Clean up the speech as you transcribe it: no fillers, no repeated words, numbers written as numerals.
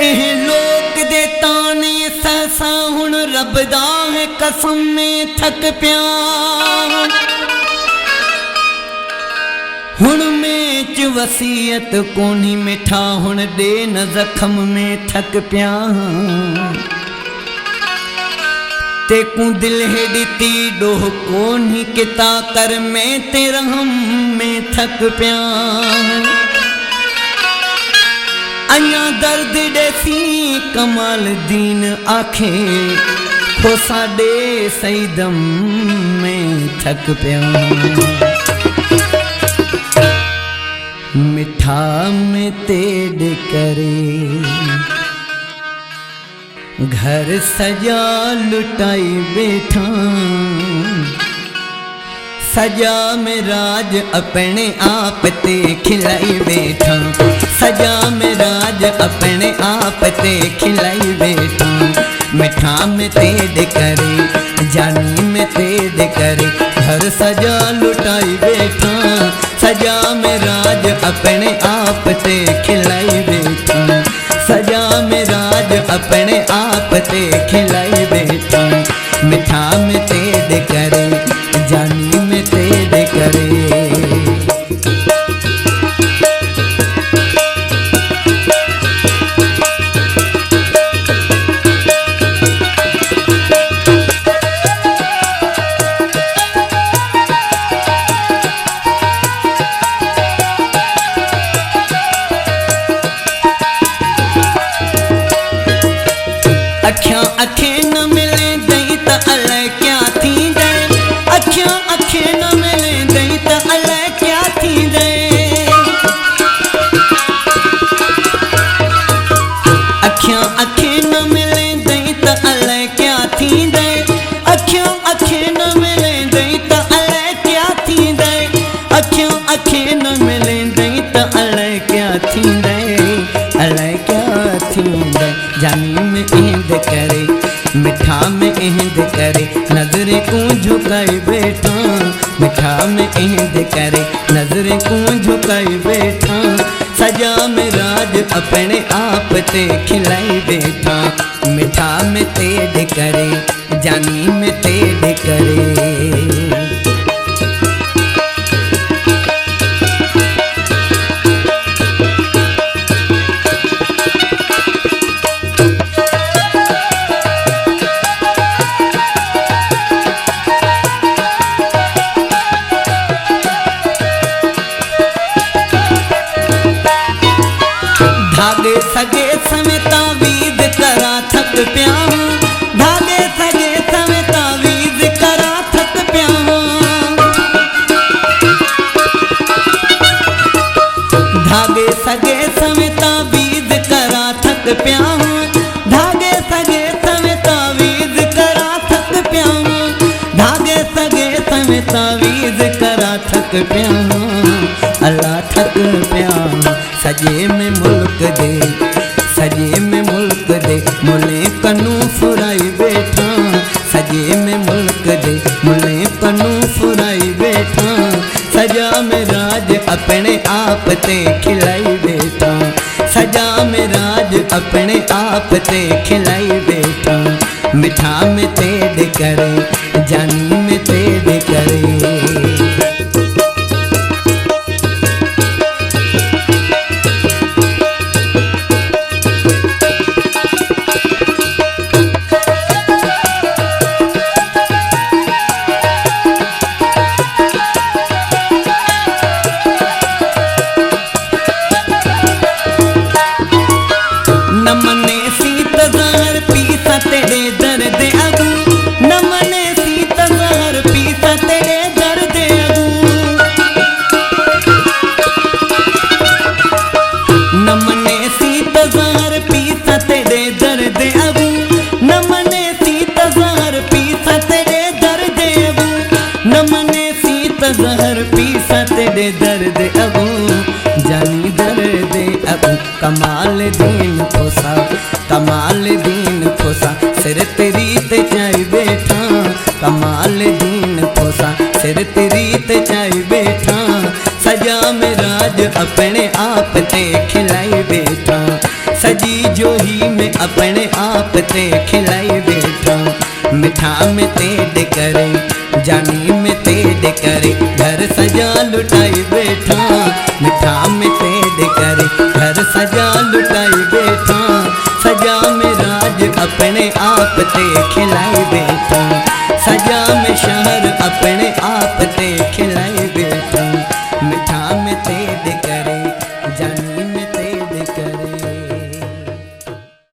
ਇਹ ਲੋਕ ਦੇ ਤਾਣੇ ਸਹਸਾ ਹੁਣ ਰੱਬ ਦਾ ਹੈ ਕਸਮ ਮੈਂ ਥੱਕ ਪਿਆ ਹੁਣ में च वसीयत कोनी मिठा हुण दे न जख्म में थक पिया तेकू दिल हेडी ती डोह कोनी किता कर मैं तेरा हम में थक पिया अया दर्द डेसी कमाल दीन आखे हो साडे सईदम में थक पिया मिठा में तेड़ करे घर सजा लुटाई बैठा सजा में राज अपने आप ते खिलाई बैठा सजा में राज अपने आप ते खिलाई बैठा मिठा में तेड़ करे जानी में तेड़ करे घर सजा लुटाई बैठा सजा में राज अपने आप ते खिलाई बैठा सजा में राज अपने आप ते खिलाई बैठा मिठा में तेड़ करे जानी में तेड़ करे अखियां अखे न मिले दई त अल्लाह क्या थी दे अखियां अखे न मिले दई त अल्लाह क्या थी दे अखियां अखे न मिले दई त अल्लाह क्या थी दे अखियां अखे न मिले दई त अल्लाह क्या थी दे अखियां अखे न मिले दई त अल्लाह क्या थी दे अल्लाह क्या थी दे जानी में इंद करे मिठा में इंद करे नजरे को झुकाई बैठा मिठा में इंद करे नजरे को झुकाई बैठा सजा में राज अपने आप ते खिलाई बैठा मिठा में तेड़ करे जानी में तेड़ करे धागे सगे समेत तावीज़ करा थक पिया धागे सगे समेत तावीज़ करा थक पिया धागे सगे समेत तावीज़ करा थक पिया धागे सगे समेत तावीज़ करा थक पिया धागे सगे समेत तावीज़ करा थक पिया अल्लाह थक पिया सजे में मुल्क दे सजे में मुल्क दे मुले कनू फुराई बैठा सजे में मुल्क दे मुले कनू फुराई बैठा सजा में राज अपने आप ते खिलाई बैठा सजा में राज अपने आप ते खिलाई बैठा मिठा में तेड़ करे जानी में तेड़ करे नमने सीत जहर पीसा तेरे दर्द अगू नमने सीत जहर पीसा तेरे दर्द अगू नमने सीत जहर पीसा तेरे दर्द अगू नमने सीत जहर पीसा तेरे दर्द अगू नमने सीत जहर पीसा तेरे दर्द अगू जानी दर्द अगू कमाल दीन खोसा कमाल दीन खोसा सिर तेरी ते चाई बैठा कमाल दीन खोसा सिर तेरी ते चाई बैठा सजा में राज अपने आप ते खिलाई बैठा सजी जोही में अपने आप ते खिलाई बैठा, मिठा में तेड करे जानी में तेड करे, घर सजा लुटाई बैठा, मिठा में तेड करे घर सजा लुटाई बैठा, सजा में राज अपने आप ते खिलाई